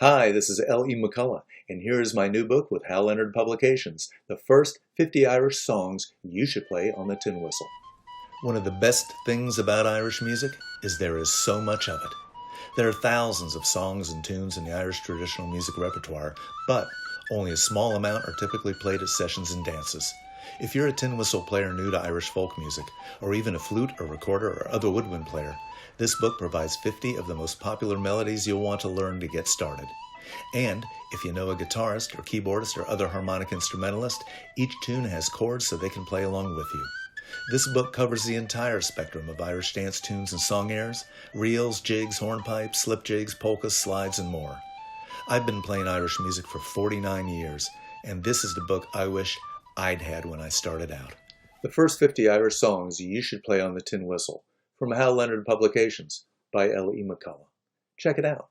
Hi, this is L.E. McCullough, and here is my new book with Hal Leonard Publications, The First 50 Irish Songs You Should Play on the Tin Whistle. One of the best things about Irish music is there is so much of it. There are thousands of songs and tunes in the Irish traditional music repertoire, but only a small amount are typically played at sessions and dances. If you're a tin whistle player new to Irish folk music, or even a flute or recorder or other woodwind player, this book provides 50 of the most popular melodies you'll want to learn to get started. And if you know a guitarist or keyboardist or other harmonic instrumentalist, each tune has chords so they can play along with you. This book covers the entire spectrum of Irish dance tunes and song airs, reels, jigs, hornpipes, slip jigs, polkas, slides, and more. I've been playing Irish music for 49 years, and this is the book I wish I'd had when I started out. The First 50 Irish Songs You Should Play on the Tin Whistle, from Hal Leonard Publications, by L.E. McCullough. Check it out.